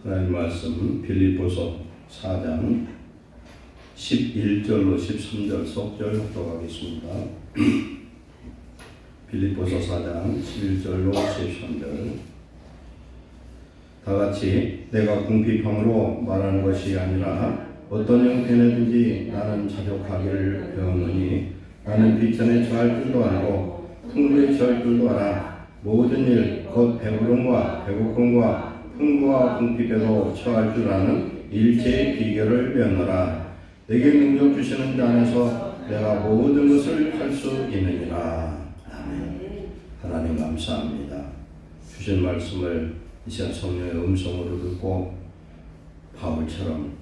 하나님 말씀 빌립보서 4장 11절로 13절 속절 합독하겠습니다. 빌립보서 4장 11절로 13절. 다같이 내가 궁핍함으로 말하는 것이 아니라 어떤 형편에든지 나는 자족하기를 배웠느니 나는 비천에 처할 줄도 알고 풍부에 처할 줄도 알아. 모든 일 곧 배부름과 배고픔과 풍부와 궁핍에도 처할 줄 아는 일체의 비결을 배웠노라. 내게 능력 주시는 자 안에서 내가 모든 것을 할 수 있느니라. 아멘. 하나님 감사합니다. 주신 말씀을 이 시간 성령의 음성으로 듣고 바울처럼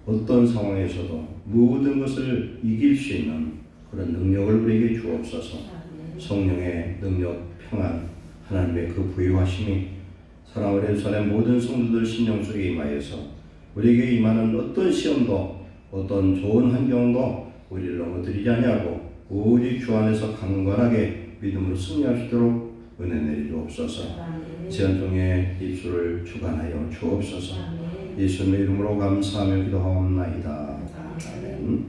어떤 상황에서도 모든 것을 이길 수 있는 그런 능력을 우리에게 주옵소서. 성령의 능력, 평안, 하나님의 그 부유하심이 사랑을 예루살렘 모든 성도들 심령 속에 임하여서 우리에게 임하는 어떤 시험도 어떤 좋은 환경도 우리를 넘어뜨리지 아니하고 오직 주 안에서 강건하게 믿음으로 승리할 수 있도록 은혜 내리주옵소서. 지연종의 입술을 주관하여 주옵소서. 예수님의 이름으로 감사하며 기도하옵나이다. 아멘.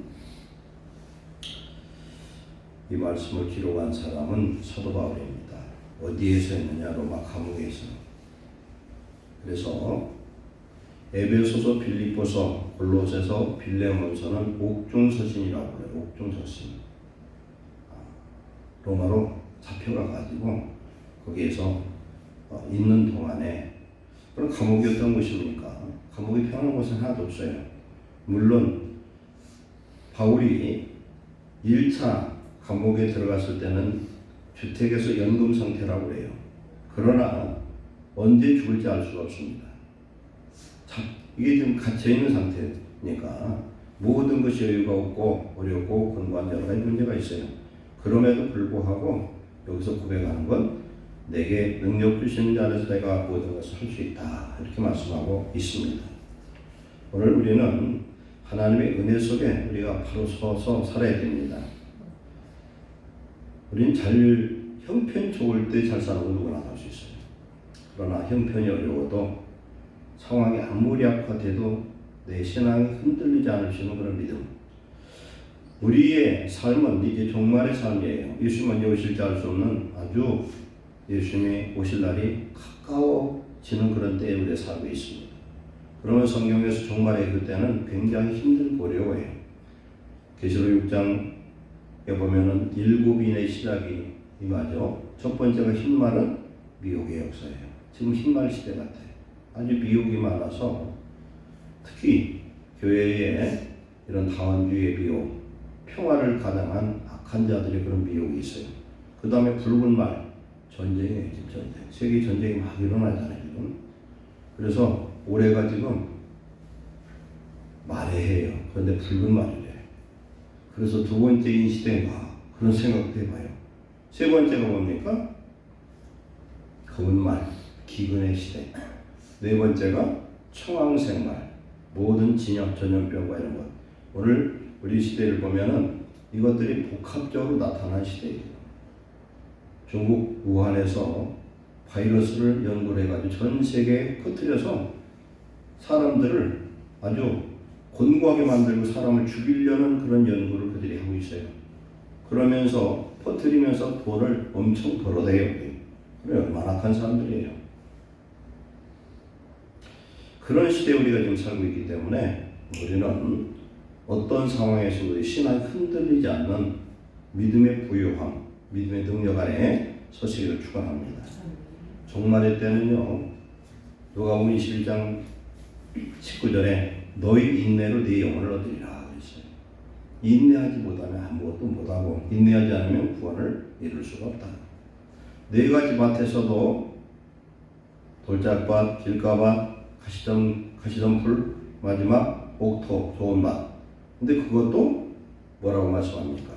이 말씀을 기록한 사람은 사도 바울입니다. 어디에서 했느냐? 로마 감옥에서. 그래서 에베소서, 빌립보서, 골로새서, 빌레몬서는 옥중서신이라고 그래요. 옥중서신. 로마로 잡혀가 가지고 거기에서 있는 동안에 그런 감옥이었던 것입니까? 감옥이 편한 곳은 하나도 없어요. 물론 바울이 1차 감옥에 들어갔을 때는 주택에서 연금 상태라고 해요. 그러나 언제 죽을지 알 수가 없습니다. 이게 지금 갇혀있는 상태니까 모든 것이 여유가 없고 어렵고 권고한 여러 가지 문제가 있어요. 그럼에도 불구하고 여기서 고백하는 건 내게 능력 주시는 자 안에서 내가 모든 것을 할 수 있다, 이렇게 말씀하고 있습니다. 오늘 우리는 하나님의 은혜 속에 우리가 바로 서서 살아야 됩니다. 우리는 형편 좋을 때 잘 사는 건 누구나 할 수 있어요. 그러나 형편이 어려워도 상황이 아무리 악화돼도 내 신앙이 흔들리지 않을 수 있는 그런 믿음. 우리의 삶은 이제 종말의 삶이에요. 예수님 언제 오실지 알 수 없는 아주 예수님이 오실 날이 가까워지는 그런 때에 우리가 살고 있습니다. 그러면 성경에서 종말의 그때는 굉장히 힘들고 어려워요. 계시록 6장에 보면은 7인의 시작이 임하죠. 첫 번째가 흰말은 미혹의 역사예요. 지금 흰말 시대 같아요. 아주 미혹이 많아서 특히 교회에 이런 다원주의의 미혹, 평화를 가장한 악한 자들의 그런 미혹이 있어요. 그 다음에 붉은 말, 전쟁이에요. 지금 전쟁. 세계 전쟁이 막 일어나잖아요. 지금. 그래서 올해가 지금 말의 해예요. 그런데 붉은 말이래요. 그래서 두 번째인 시대가 그런 생각도 해봐요. 세 번째가 뭡니까? 검은 말, 기근의 시대. 네 번째가 청황색말, 모든 진영, 전염병과 이런 것. 오늘 우리 시대를 보면은 이것들이 복합적으로 나타난 시대예요. 중국 우한에서 바이러스를 연구를 해가지고 전 세계에 퍼뜨려서 사람들을 아주 곤고하게 만들고 사람을 죽이려는 그런 연구를 그들이 하고 있어요. 그러면서 퍼뜨리면서 돈을 엄청 벌어대요. 그래, 얼마나 악한 사람들이에요. 그런 시대에 우리가 지금 살고 있기 때문에 우리는 어떤 상황에서 우리 신앙이 흔들리지 않는 믿음의 부유함, 믿음의 능력 안에 서시기를 축원합니다. 종말의 때는요, 누가복음 21장 19절에 너희 인내로 네 영혼을 얻으리라 그랬어요. 인내하지 못하면 아무것도 못하고 인내하지 않으면 구원을 이룰 수가 없다. 네 가지 밭에서도 돌짝밭, 길가밭, 가시덤불, 마지막 옥토, 좋은 밭. 근데 그것도 뭐라고 말씀합니까?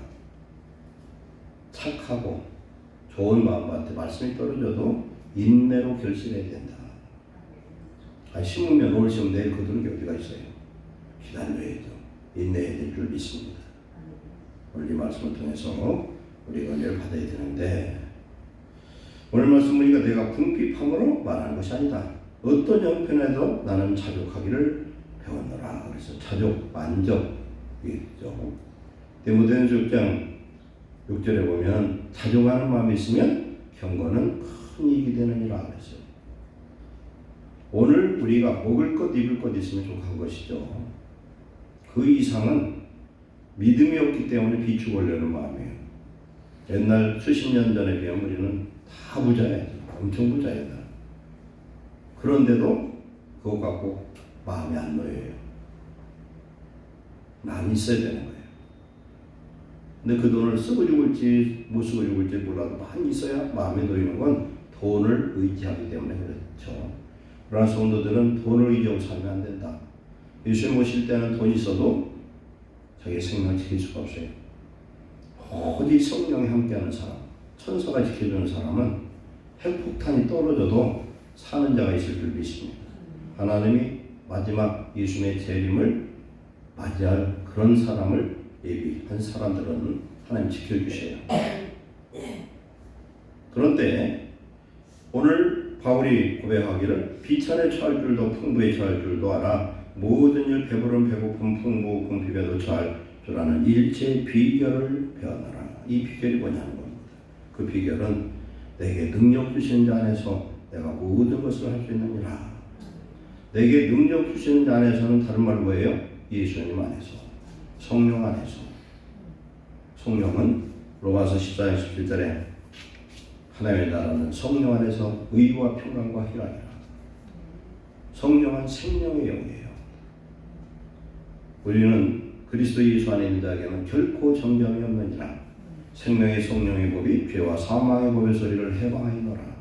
착하고 좋은 마음밭에 말씀이 떨어져도 인내로 결실해야 된다. 심으면 오늘 심으면 내일 거두는 게 어디가 있어요? 기다려야죠. 인내해야 될 줄 믿습니다. 오늘 이 말씀을 통해서 우리가 은혜를 받아야 되는데 오늘 말씀 보니까 내가 궁핍함으로 말하는 것이 아니다. 어떤 형편에도 나는 자족하기를 배웠노라. 그래서 자족, 만족이죠. 디모데전서 6장 6절에 보면 자족하는 마음이 있으면 경건은 큰 이익이 되느니라 그랬어요. 오늘 우리가 먹을 것, 입을 것 있으면 족한 것이죠. 그 이상은 믿음이 없기 때문에 비추고려는 마음이에요. 옛날 수십 년 전에 비하면 우리는 다 부자야. 엄청 부자야. 그런데도 그거 갖고 마음이 안 놓여요. 마음이 있어야 되는 거예요. 근데 그 돈을 쓰고 죽을지 못 쓰고 죽을지 몰라도 많이 있어야 마음에 놓이는 건 돈을 의지하기 때문에 그렇죠. 그러나 성도들은 돈을 의지하고 살면 안 된다. 예수님 오실 때는 돈이 있어도 자기의 생명을 지킬 수가 없어요. 오직 성령이 함께하는 사람, 천사가 지켜주는 사람은 핵폭탄이 떨어져도 사는 자가 있을 줄 믿습니다. 하나님이 마지막 예수님의 재림을 맞이할 그런 사람을 예비한 사람들은 하나님 지켜주셔요. 그런데 오늘 바울이 고백하기를 비천에 처할 줄도 풍부에 처할 줄도 알아 모든 일 배부름 배고픔 풍부 궁핍에도 처할 줄 아는 일체의 비결을 배웠노라. 이 비결이 뭐냐는 겁니다. 그 비결은 내게 능력 주시는 자 안에서 내가 모든 것을 할 수 있느니라. 내게 능력 주시는 자 안에서는 다른 말로 뭐예요? 예수님 안에서, 성령 안에서. 성령은 로마서 14장 17절에 하나님의 나라는 성령 안에서 의와 평강과 희락이라. 성령은 생명의 영이에요. 우리는 그리스도 예수 안에 있는 자에게는 결코 정죄함이 없느니라. 생명의 성령의 법이 죄와 사망의 법의 소리를 해방하이노라.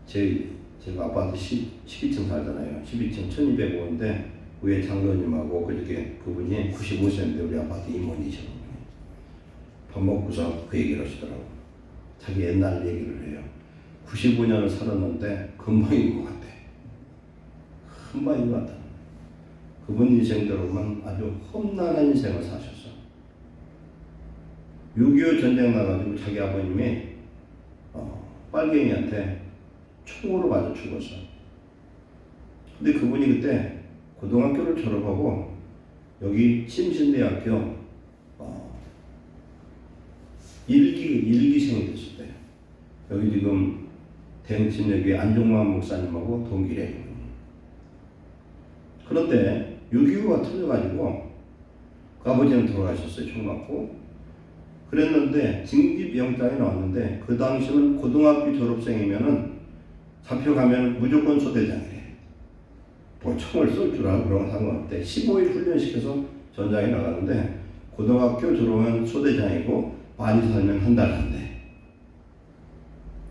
제가 아파트 12층 살잖아요. 12층 1205인데 위에 장로님하고 그렇게 그분이 95세인데 우리 아파트 임원이시거든요. 밥 먹고서 그 얘기를 하시더라고요. 자기 옛날 얘기를 해요. 95년을 살았는데 금방인 것 같아. 금방인 것 같아. 그분 인생대로만 아주 험난한 인생을 사셨어. 6.25 전쟁 나가지고 자기 아버님이 빨갱이한테 총으로 맞아 죽었어. 근데 그분이 그때 고등학교를 졸업하고 여기 침신대학교 일기생이 됐을 때 여기 지금 대흥신여기 안종만 목사님하고 동기래요. 그런데 6.25가 터져가지고 그 아버지는 돌아가셨어요. 총 맞고. 그랬는데 징집영장이 나왔는데 그 당시는 고등학교 졸업생이면은 잡혀가면 무조건 소대장이래. 뭐 총을 쏠 줄 알고 그런 거 상관없대. 15일 훈련시켜서 전장에 나가는데 고등학교 졸업하면 소대장이고 많이 살면 한 달 한대.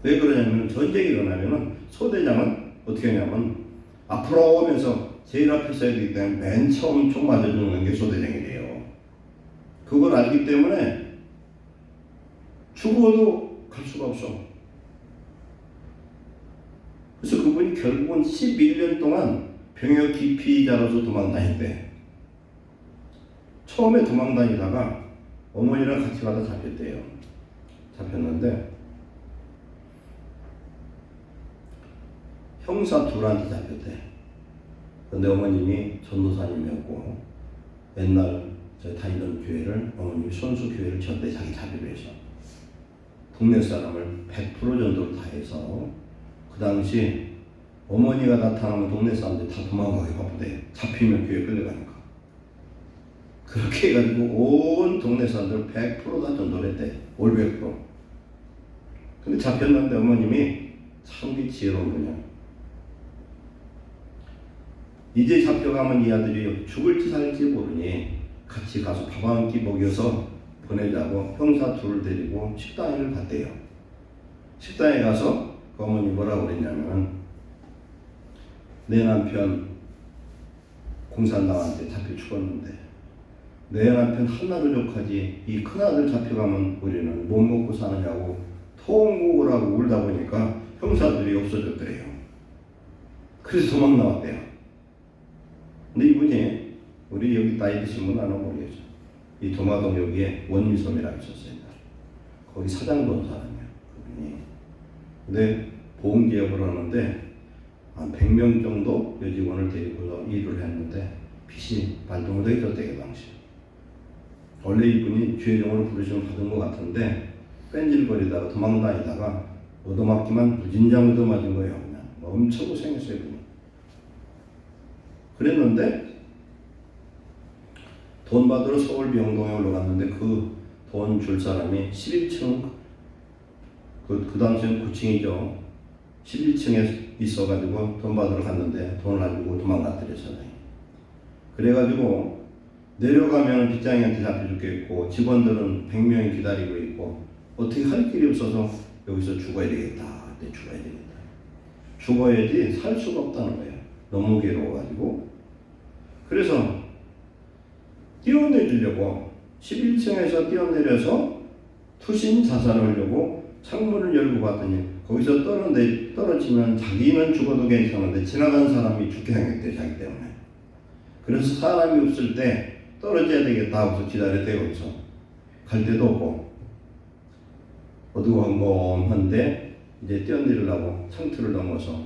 왜 그러냐면 전쟁이 일어나면은 소대장은 어떻게 하냐면 앞으로 오면서 제일 앞에 서야 되기 때문에 맨 처음 총 맞아주는 게 소대장이래요. 그걸 알기 때문에 죽어도 갈 수가 없어. 그래서 그분이 결국은 11년 동안 병역 기피자로서 도망다녔대. 처음에 도망다니다가 어머니랑 같이 가다 잡혔대요. 잡혔는데 형사 둘한테 잡혔대. 근데 어머님이 전도사님이었고 옛날 저 다니던 교회를 어머님이 선수교회를 전대 자기 자비로 해서 동네 사람을 100% 정도를 다 해서 그 당시 어머니가 나타나면 동네 사람들이 다 도망가기 바쁘대. 잡히면 교회 끌려가니까. 그렇게 해가지고 온 동네 사람들 100% 다 전도를 했대. 올 100%. 근데 잡혔는데 어머님이 참 지혜로운 분이야. 이제 잡혀가면 이 아들이 죽을지 살지 모르니 같이 가서 밥 한 끼 먹여서 보내자고 형사 둘을 데리고 식당을 갔대요. 식당에 가서 그 어머니 뭐라고 그랬냐면 내 남편 공산당한테 잡혀 죽었는데 내 남편 하나로 족하지 이 큰아들 잡혀가면 우리는 못 먹고 사느냐고 통곡을 하고 울다 보니까 형사들이 없어졌더래요. 그래서 도망 나왔대요. 근데 이분이 우리 여기 나이 드신 분 아는 모르겠죠. 이 도마동 여기에 원미섬이라고 있었어요. 거기 사장도 온 사람이에요. 그분이. 근데 보험개업을 하는데 한 100명 정도 여직원을 데리고서 일을 했는데 빚이 발도 못하게 졌대요 당시. 원래 이분이 죄령으로 부르심을 받은 것 같은데 뺀질거리다가 도망다니다가 얻어맞기만 무진장 얻어맞은 거예요. 그냥 엄청 고생했어요. 그냥. 그랬는데 돈 받으러 서울 명동에 올라갔는데 그 돈 줄 사람이 11층 그 당시엔 9층이죠. 11층에 있어가지고 돈 받으러 갔는데 돈을 안 주고 도망갔더랬잖아요. 그래가지고 내려가면 빚장이한테 잡혀 죽겠고 직원들은 100명이 기다리고 있고 어떻게 할 길이 없어서 여기서 죽어야 되겠다. 그때 죽어야 되겠다. 죽어야지 살 수가 없다는 거예요. 너무 괴로워가지고. 그래서 뛰어내리려고 11층에서 뛰어내려서 투신 자살을 하려고 창문을 열고 봤더니 거기서 떨어지면 자기는 죽어도 괜찮은데 지나가는 사람이 죽게 생겼대요. 자기 때문에. 그래서 사람이 없을 때 떨어져야 되겠다 하고서 기다렸대요. 거기서 갈 데도 없고 어두컴컴한데 이제 뛰어내리려고 창틀을 넘어서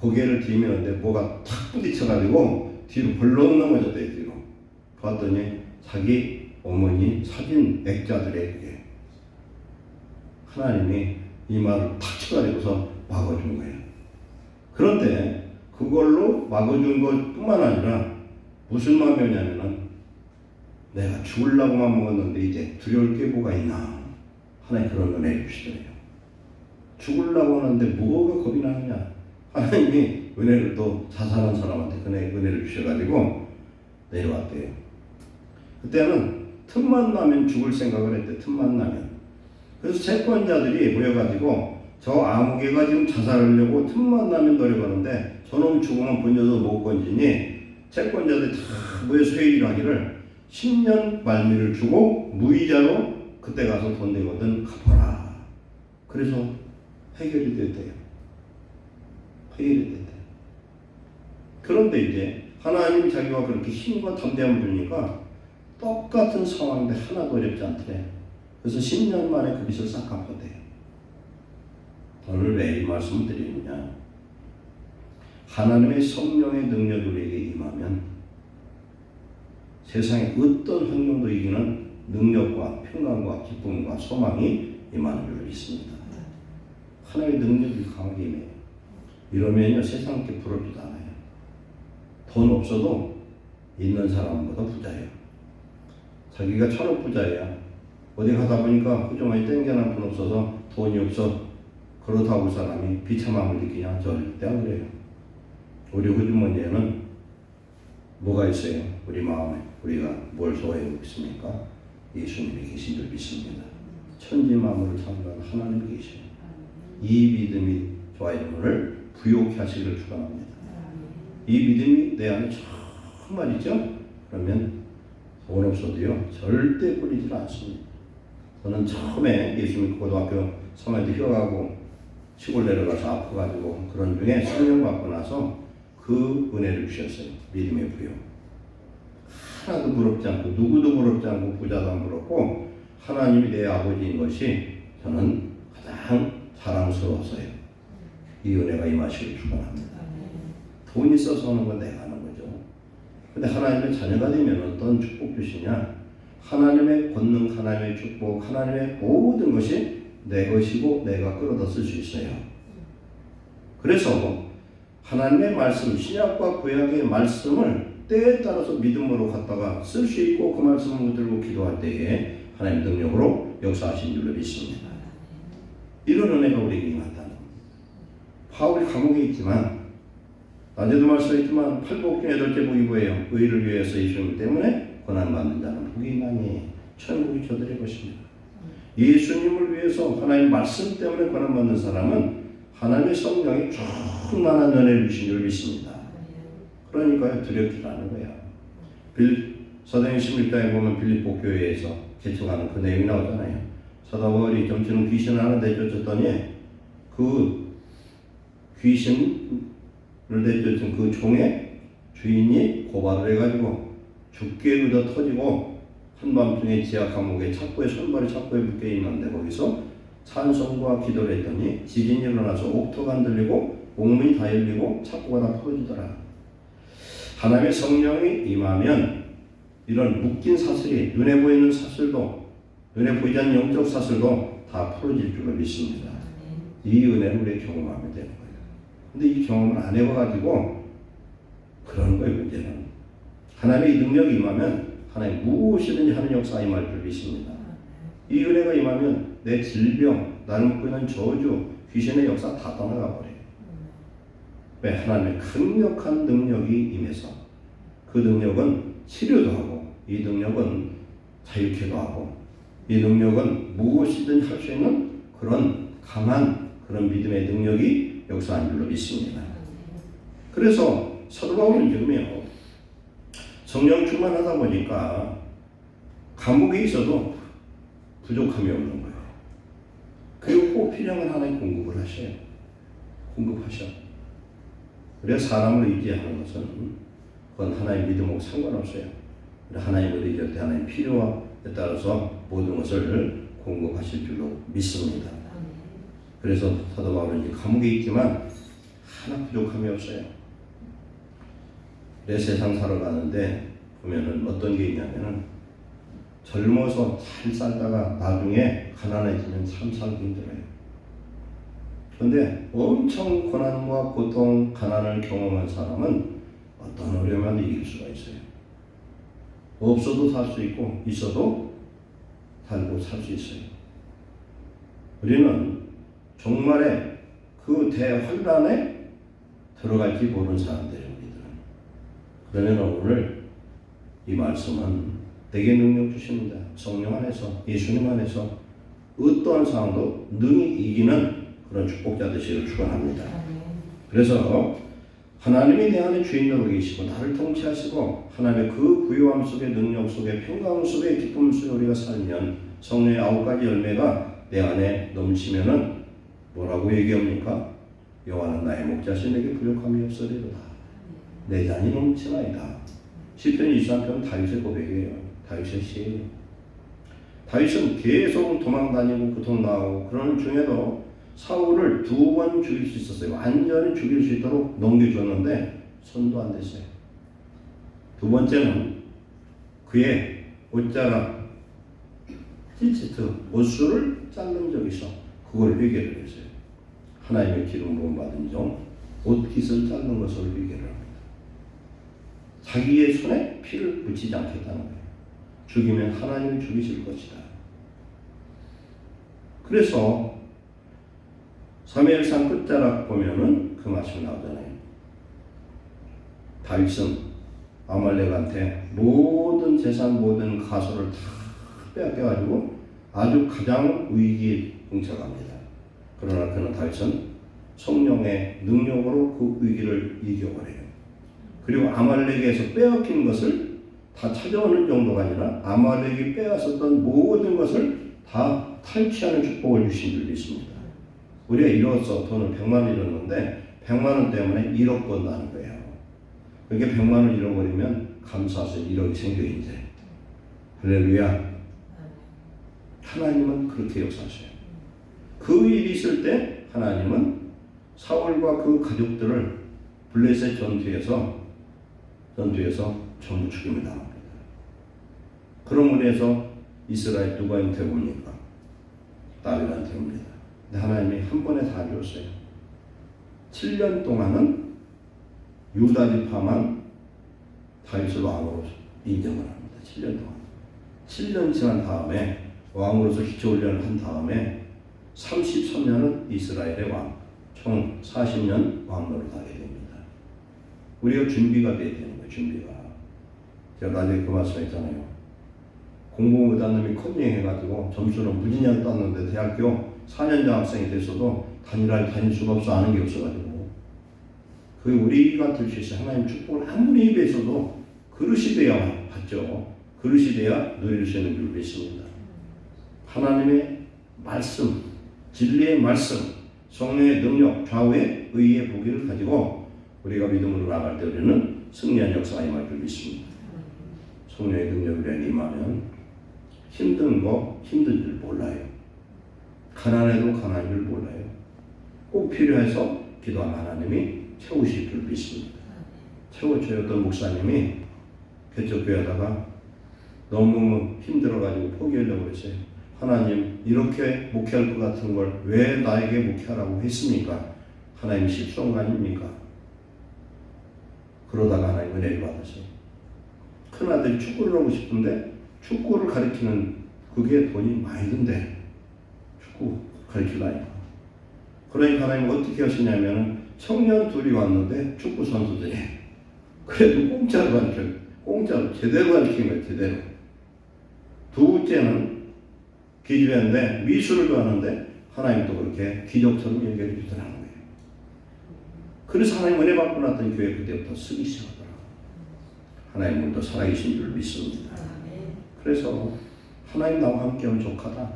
고개를 들이밀었는데 뭐가 탁 부딪혀가지고 뒤로 벌렁 넘어졌대요. 뒤로 봤더니 자기 어머니 사진 액자들에게 하나님이 이 말을 탁 쳐가지고서 막아준 거예요. 그런데 그걸로 막아준 것뿐만 아니라 무슨 마음이었냐면은 내가 죽으려고만 먹었는데 이제 두려울 게 뭐가 있나. 하나님 그런 은혜를 주시더래요. 죽으려고 하는데 뭐가 겁이 나느냐. 하나님이 은혜를 또 자살한 사람한테 은혜를 주셔가지고 내려왔대요. 그때는 틈만 나면 죽을 생각을 했대. 틈만 나면. 그래서 채권자들이 모여가지고 저 아무개가 지금 자살하려고 틈만 나면 노력하는데 저놈 죽으면 본전도 못 건지니 채권자들이 다 모여서 회의를 하기를 10년 말미를 주고 무이자로 그때 가서 돈 내거든 갚아라. 그래서 해결이 됐대요. 해결이 됐대요. 그런데 이제 하나님이 자기가 그렇게 힘과 담대함을 주니까 똑같은 상황인데 하나도 어렵지 않더래. 그래서 10년 만에 그 빚을 싹 갚았대요. 오늘 왜 이 말씀을 드리느냐. 하나님의 성령의 능력이 우리에게 임하면 세상의 어떤 환경도 이기는 능력과 평강과 기쁨과 소망이 임하는 줄 믿습니다. 하나님의 능력이 강하게 임해요. 이러면요 세상께 부럽지도 않아요. 돈 없어도 있는 사람보다 부자예요. 자기가 천억 부자예요. 어디 가다 보니까 후조만이 땡겨난 돈 없어서 돈이 없어 그렇다고 사람이 비참함을 느끼냐? 절대 안 그래요. 우리 후주머니에는 뭐가 있어요? 우리 마음에 우리가 뭘 소화하고 있습니까? 예수님이 계신 줄 믿습니다. 천지 만물을 창조한 하나님이 계셔요. 이 믿음이 저와 여러분을 부욕케 하시기를 축원합니다. 이 믿음이 내 안에 정말이죠? 그러면 돈 없어도요 절대 뿌리질 않습니다. 저는 처음에 예수님 고등학교 3학년 때 휴학하고 시골 내려가서 아파가지고 그런 중에 성령 받고 나서 그 은혜를 주셨어요. 믿음의 부요. 하나도 부럽지 않고 누구도 부럽지 않고 부자도 안 부럽고 하나님이 내 아버지인 것이 저는 가장 자랑스러웠어요. 이 은혜가 임하시길 축원합니다. 돈이 있어서 하는 건 내가 하는 거죠. 근데 하나님의 자녀가 되면 어떤 축복 주시냐? 하나님의 권능, 하나님의 축복, 하나님의 모든 것이 내 것이고 내가 끌어다 쓸 수 있어요. 그래서 하나님의 말씀, 신약과 구약의 말씀을 때에 따라서 믿음으로 갖다가 쓸 수 있고 그 말씀을 붙들고 기도할 때에 하나님 능력으로 역사하신 줄로 믿습니다. 이런 은혜가 우리에게 임한다는 겁니다. 바울이 감옥에 있지만 낮에도 말씀했지만 팔복중 8째 복이 뭐예요? 의를 위해서 예수님 때문에 고난받는 자는 복이 있나니 천국이 저들의 것입니다. 예수님을 위해서 하나님 말씀 때문에 고난받는 사람은 하나님의 성령이 충만한 은혜를 주신 줄 믿습니다. 그러니까요 두렵지 않은 거야. 사도행 16장에 보면 빌립보 교회에서 개척하는 그 내용이 나오잖아요. 사도 바울이 점치는 귀신을 하나 내쫓았더니 그 귀신을 내쫓은 그 종의 주인이 고발을 해가지고 죽게 묻어 터지고 한밤중에 지하 감옥에 착고에 손발이 착고에 묶여 있는데 거기서 찬송과 기도를 했더니 지진이 일어나서 옥토가 흔들리고 옥문이 다 열리고 창고가 다 풀어지더라. 하나님의 성령이 임하면 이런 묶인 사슬이, 눈에 보이는 사슬도, 눈에 보이지 않는 영적 사슬도 다 풀어질 줄로 믿습니다. 이 은혜를 우리가 경험하면 되는 거예요. 근데 이 경험을 안 해봐가지고 그러는 거예요. 문제는 하나님의 능력이 임하면 하나님 무엇이든지 하는 역사 임할 줄 믿습니다. 이 은혜가 임하면 내 질병, 나를 묶고 있는 저주, 귀신의 역사 다 떠나가 버려요. 왜? 하나님의 강력한 능력이 임해서 그 능력은 치료도 하고, 이 능력은 자유케도 하고, 이 능력은 무엇이든지 할 수 있는 그런 강한 그런 믿음의 능력이 역사한 줄로 믿습니다. 그래서 사도 바울은 지금요, 성령 충만하다 보니까 감옥에 있어도 부족함이 없는 거예요. 그리고 꼭 필요한 건 하나님 공급을 하셔요. 공급하셔. 그래서 사람을 의지하는 것은 그건 하나님 믿음하고 상관없어요. 하나님을 의지할 때 하나님 필요에 따라서 모든 것을 공급하실 줄로 믿습니다. 그래서 사도 바울은 감옥에 있지만 하나 부족함이 없어요. 내 세상 살아가는데 보면은 어떤 게 있냐면은 젊어서 잘 살다가 나중에 가난해지면 참 살기 힘들어요. 그런데 엄청 고난과 고통, 가난을 경험한 사람은 어떤 어려움도 이길 수가 있어요. 없어도 살 수 있고 있어도 살고 살 수 있어요. 우리는 종말의 그 대환란에 들어갈지 모르는 사람들이에요. 그러면 오늘 이 말씀은 내게 능력 주십니다. 성령 안에서, 예수님 안에서 어떠한 상황도 능히 이기는 그런 축복자 되시기를 축원합니다. 그래서 하나님이 내 안에 주인으로 계시고 나를 통치하시고 하나님의 그 부요함 속에, 능력 속에, 평강 속에, 기쁨 속에 우리가 살면 성령의 9가지 열매가 내 안에 넘치면은 뭐라고 얘기합니까? 여호와는 나의 목자시 내게 부족함이 없으리로다. 내 잔이 넘치나이다. 시편 23편은 다윗의 고백이에요. 다윗의 시예요. 다윗은 계속 도망다니고 고통당하고 그런 중에도 사울을 2번 죽일 수 있었어요. 완전히 죽일 수 있도록 넘겨줬는데 손도 안 댔어요. 2번째는 그의 옷자락 히치트 옷수를 자른 적이 있어. 그걸 회개를 했어요. 하나님의 기름 부음 받은 종 옷깃을 자른 것을 회개를 합니다. 자기의 손에 피를 묻히지 않겠다는 거예요. 죽이면 하나님을 죽이실 것이다. 그래서 사무엘상 끝자락 보면은 그 말씀 나오잖아요. 다윗은 아말렉한테 모든 재산, 모든 가소를 다 빼앗겨가지고 아주 가장 위기에 봉착합니다. 그러나 그는 다윗은 성령의 능력으로 그 위기를 이겨버려요. 그리고 아말렉에서 빼앗긴 것을 다 찾아오는 정도가 아니라 아말렉이 빼앗았던 모든 것을 다 탈취하는 축복을 주신 줄 믿습니다. 우리가 잃어서 돈을 100만 원 잃었는데 100만 원 때문에 1억 번 나는 거예요. 그렇게 100만 원 잃어버리면 감사해서 1억이 생겨 이제. 할렐루야. 하나님은 그렇게 역사하셔요. 그 일이 있을 때 하나님은 사울과 그 가족들을 블레셋 전투에서 전부 죽임을 당합니다. 그런 의미에서 이스라엘 누구한테 옵니까? 다윗한테 옵니다. 근데 하나님이 한 번에 다 줬어요. 7년 동안은 유다 지파만 다윗을 왕으로 인정을 합니다. 7년 동안. 7년 지난 다음에 왕으로서 기초훈련을 한 다음에 33년은 이스라엘의 왕, 총 40년 왕노를 하게 됩니다. 우리가 준비가 돼야 되는 거예요. 준비가. 제가 나중에 그 말씀했잖아요. 공부 못한 놈이 컨닝해가지고 점수는 무진장 땄는데 대학교 4년제 학생이 됐어도 단일화에 다닐 수가 없어. 아는 게 없어가지고. 그게 우리가 들 수 있어요. 하나님 축복을 아무리 입에 있어도 그릇이 돼야 받죠. 그릇이 돼야 누릴 수 있는 줄 믿습니다. 하나님의 말씀, 진리의 말씀, 성령의 능력, 좌우의 의의 보기를 가지고 우리가 믿음으로 나갈 때 우리는 승리한 역사가 임할 줄 믿습니다. 성령의 능력이 임하면 힘든 거 힘든 줄 몰라요. 가난해도 가난한 줄 몰라요. 꼭 필요해서 기도하면 하나님이 채우실 줄 믿습니다. 채워줘요. 어떤 목사님이 개척교회 하다가 너무 힘들어가지고 포기하려고 그랬어요. 하나님, 이렇게 목회할 것 같은 걸 왜 나에게 목회하라고 했습니까? 하나님 실수한 거 아닙니까? 그러다가 하나님 은혜를 받았어요. 큰아들이 축구를 하고 싶은데 축구를 가르치는 그게 돈이 많이 든대. 축구 가르치려니까. 그러니까 하나님 어떻게 하시냐면 청년 둘이 왔는데 축구 선수들이 그래도 공짜로 가르쳐요. 공짜로 제대로 가르치는 거예요. 제대로. 둘째는 기집애인데 미술을 좋아하는데 하나님도 그렇게 기적처럼 연결해 주더라는 거예요. 그래서 하나님 은혜 받고 났던 교회 그때부터 쓰기 시작하더라고요. 하나님은 또 살아계신 줄 믿습니다. 그래서 하나님 나와 함께하면 족하다.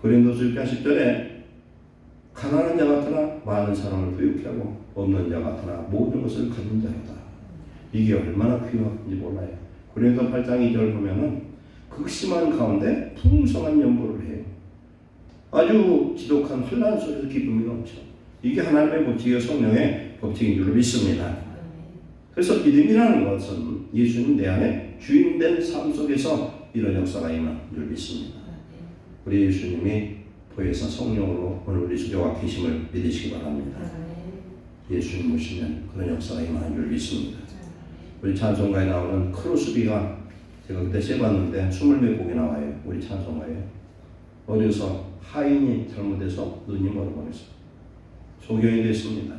고린도서 6장 10절에 가난한 자 같으나 많은 사람을 부유케 하고 없는 자 같으나 모든 것을 가진 자로다. 이게 얼마나 귀한지 몰라요. 고린도 8장 2절 보면은 극심한 가운데 풍성한 연보를 해요. 아주 지독한 혼란 속에서 기쁨이 넘쳐. 이게 하나님의 법칙이요 성령의 법칙인 줄 믿습니다. 그래서 믿음이라는 것은 예수님 내 안에 주인된 삶 속에서 이런 역사가 임한 줄 믿습니다. 우리 예수님이 보혜사 성령으로 오늘 우리 속에 와 계심을 믿으시기 바랍니다. 예수님 오시면 그런 역사가 임하는 줄 믿습니다. 우리 찬송가에 나오는 크로스비가 제가 그때 세봤는데 20몇 곡이 나와요. 우리 찬송가에. 어려서 하인이 잘못해서 눈이 멀어버렸어요. 소경이 됐습니다.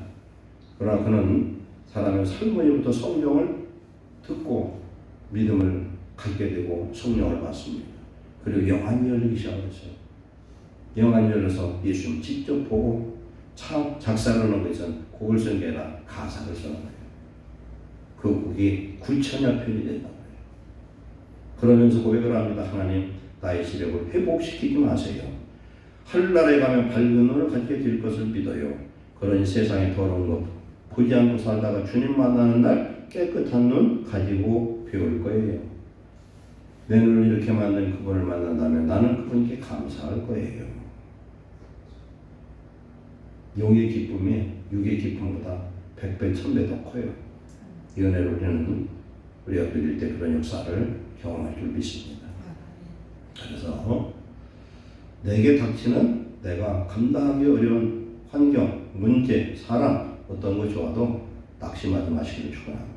그러나 그는 사람의 설문이부터 성경을 듣고 믿음을 갖게 되고 성령을 받습니다. 그리고 영안이 열리기 시작했어요. 영안이 열려서 예수님 직접 보고 작사를 하는 것은 곡을 쓴 게 아니라 가사를 쓰는 거예요. 그 곡이 9,000여 편이 된다고 해요. 그러면서 고백을 합니다. 하나님, 나의 시력을 회복시키지 마세요. 하늘나라에 가면 밝은 눈을 갖게 될 것을 믿어요. 그러니 세상의 더러운 것 보지 않고 살다가 주님 만나는 날 깨끗한 눈 가지고 배울 거예요. 내 눈을 이렇게 만든 그분을 만난다면 나는 그분께 감사할 거예요. 용의 기쁨이 육의 기쁨보다 100배, 1000배 더 커요. 이 은혜를 우리가 누릴 때 그런 역사를 경험할 줄 믿습니다. 그래서 내게 닥치는 내가 감당하기 어려운 환경, 문제, 사람 어떤 거 좋아도 낙심하지 마시기를 축원합니다.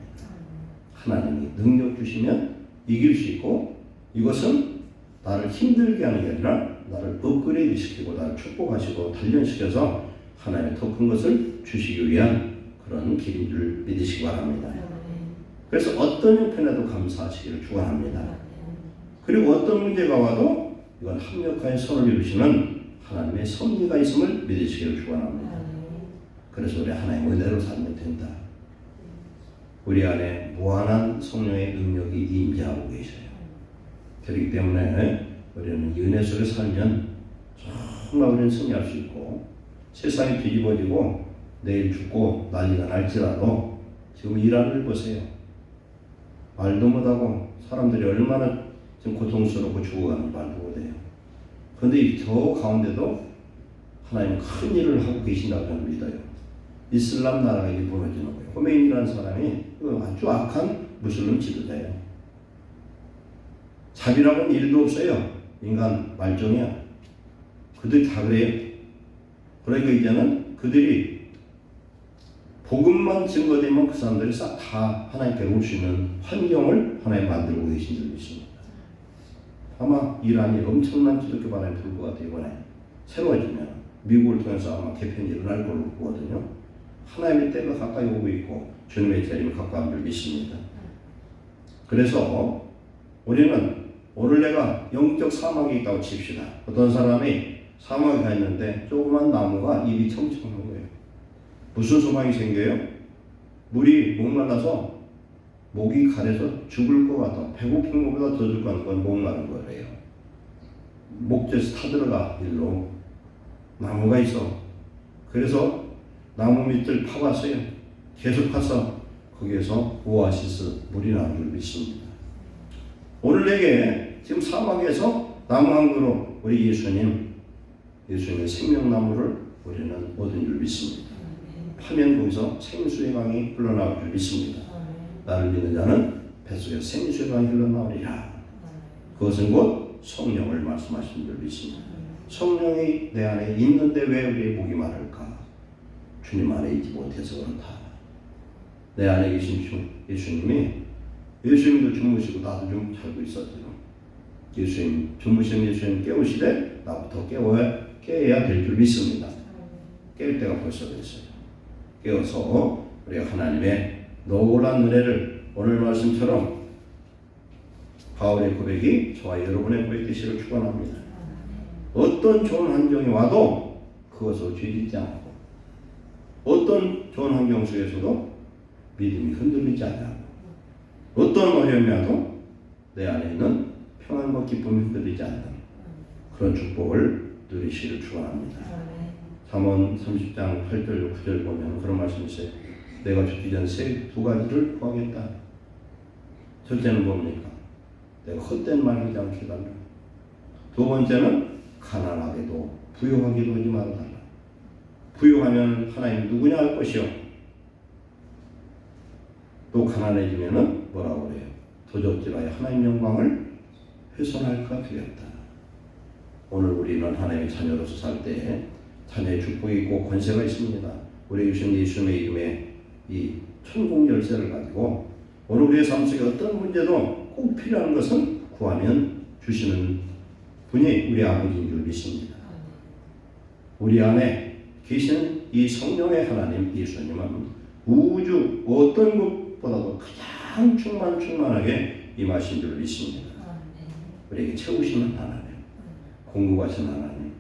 하나님이 능력 주시면 이길 수 있고 이것은 나를 힘들게 하는 게 아니라 나를 업그레이드 시키고 나를 축복하시고 단련시켜서 하나님의 더 큰 것을 주시기 위한 그런 길인 줄 믿으시기 바랍니다. 그래서 어떤 형편에도 감사하시기를 축원합니다. 그리고 어떤 문제가 와도 이건 합력하여 선을 이루시는 하나님의 섭리가 있음을 믿으시기를 축원합니다. 그래서 우리 하나님의 은혜로 살면 된다. 우리 안에 무한한 성령의 능력이 임재하고 계셔요. 그렇기 때문에 우리는 이 은혜 속에 살면 정말 우리는 승리할 수 있고 세상이 뒤집어지고 내일 죽고 난리가 날지라도 지금 일하는 일 보세요. 말도 못하고 사람들이 얼마나 지금 고통스럽고 죽어가는 말도 못해요. 그런데 저 가운데도 하나님은 큰 일을 하고 계신다고 저는 믿어요. 이슬람 나라가 이제 무너지는 거예요. 호메인이라는 사람이 아주 악한 무슬림 지도자예요. 자비라고는 일도 없어요. 인간 말종이야. 그들이 다 그래요. 그러니까 이제는 그들이 복음만 증거되면 그 사람들이 싹 다 하나님께 올 수 있는 환경을 하나님 만들고 계신 줄 믿습니다. 아마 이란이 엄청난 기독교 반응이 불 것 같아요. 이번에 새로워지면 미국을 통해서 아마 개편이 일어날 걸로 보거든요. 하나님의 때가 가까이 오고 있고 주님의 재림이 가까운 줄 믿습니다. 그래서 우리는 오늘 내가 영적 사막이 있다고 칩시다. 어떤 사람이 사막에 가 있는데 조그만 나무가 입이 청청한 거예요. 무슨 소망이 생겨요? 물이 목말라서 목이 가려서 죽을 것 같아. 배고픈 것보다 더 죽을 것 같은 건 목마른 거래요. 목젖에서 타들어가 일로 나무가 있어. 그래서 나무 밑을 파봤어요. 계속 파서 거기에서 오아시스 물이 나는 줄 믿습니다. 오늘 내게 지금 사막에서 나무 한 그루 우리 예수님의 생명나무를 우리는 얻은 줄 믿습니다. 파면 거기서 생수의 강이 흘러나올 줄 믿습니다. 나를 믿는 자는 뱃속에 생수의 강이 흘러나오리라. 그것은 곧 성령을 말씀하신 줄 믿습니다. 성령이 내 안에 있는데 왜 우리의 목이 마를까? 주님 안에 있지 못해서 그렇다. 내 안에 계신 예수님도 주무시고 나도 좀 자고 있었죠. 예수님 주무신 예수님 깨우시되 나부터 깨어야 될 줄 믿습니다. 깰 때가 벌써 됐어요. 깨어서 우리가 하나님의 놀라운 은혜를 오늘 말씀처럼 바울의 고백이 저와 여러분의 고백 되시기를 축원합니다. 어떤 좋은 환경이 와도 그것을 죄짓지 않고 어떤 좋은 환경 속에서도 믿음이 흔들리지 않고 어떤 어려움이 와도 내 안에 있는 평안과 기쁨이 흔들리지 않는 그런 축복을 누리시기를 축원합니다. 잠언 30장 8절 9절 보면 그런 말씀이 있어요. 내가 죽기 전 두 가지를 구하겠다. 첫째는 뭡니까? 내가 헛된 말 하지 않게 해달라. 두 번째는 가난하게도 부유하게도 하지 말아달라. 부유하면 하나님 누구냐 할 것이요. 또 가난해지면은 뭐라고 그래요? 도적질하여 하나님 영광을 훼손할까 두렵다. 오늘 우리는 하나님의 자녀로서 살 때 자녀의 축복이 있고 권세가 있습니다. 우리 주신 예수님의 이름에 이 천국 열쇠를 가지고 오늘 우리의 삶 속에 어떤 문제도 꼭 필요한 것은 구하면 주시는 분이 우리 아버지인 줄 믿습니다. 우리 안에 계시는 이 성령의 하나님 예수님은 우주 어떤 것보다도 가장 충만하게 임하신 줄 믿습니다. 우리에게 채우시는 하나님, 공급하시는 하나님.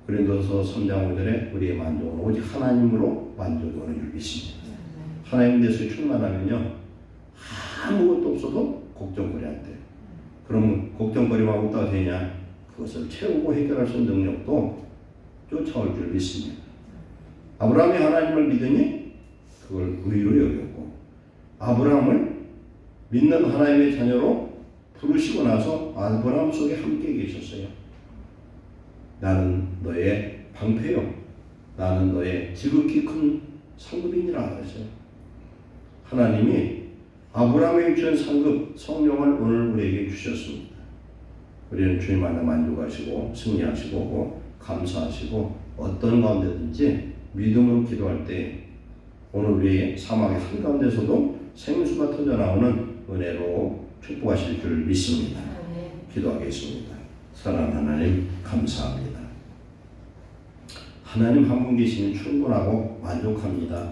고린도서 3장 5절에 우리의 만족은 오직 하나님으로 만족하는 줄 믿습니다. 하나님 대해서 충만하면요 아무것도 없어도 걱정거리 안 돼요. 그럼 걱정거리만 없다가 되냐? 그것을 채우고 해결할 수 있는 능력도 쫓아올 줄 믿습니다. 아브라함이 하나님을 믿으니 그걸 의로 여겼고 아브라함을 믿는 하나님의 자녀로 부르시고 나서 아브라함 속에 함께 계셨어요. 나는 너의 방패요. 나는 너의 지극히 큰 상급이니라 하셨어요. 하나님이 아브라함에게 주신 상급 성령을 오늘 우리에게 주셨습니다. 우리는 주님 안에 만족하시고 승리하시고 감사하시고 어떤 가운데든지 믿음으로 기도할 때 오늘 우리의 사막의 한가운데서도 생수가 터져나오는 은혜로 축복하실 줄 믿습니다. 기도하겠습니다. 사랑하는 하나님 감사합니다. 하나님 한 분 계시면 충분하고 만족합니다.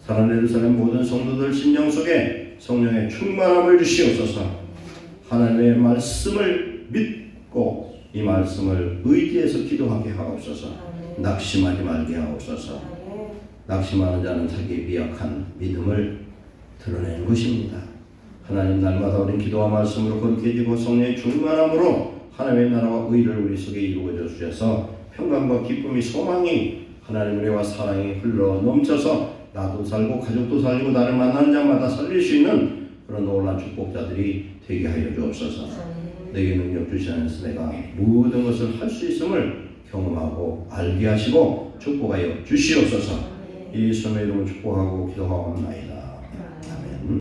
사랑하는 예루살렘 모든 성도들 심령 속에 성령의 충만함을 주시옵소서. 하나님의 말씀을 믿고 이 말씀을 의지해서 기도하게 하옵소서. 낙심하지 말게 하옵소서. 낙심하는 자는 자기의 미약한 믿음을 드러내는 것입니다. 하나님 날마다 우리 기도와 말씀으로 거룩해지고 성령의 충만함으로 하나님의 나라와 의를 우리 속에 이루어져 주셔서 평강과 기쁨이 소망이 하나님의 은혜와 사랑이 흘러 넘쳐서 나도 살고 가족도 살리고 나를 만나는 자마다 살릴 수 있는 그런 놀라운 축복자들이 되게 하여 주옵소서. 내게 능력 주시면서 내가 모든 것을 할 수 있음을 경험하고 알게 하시고 축복하여 주시옵소서. 예수님의 이름으로 축복하고 기도하옵나이다.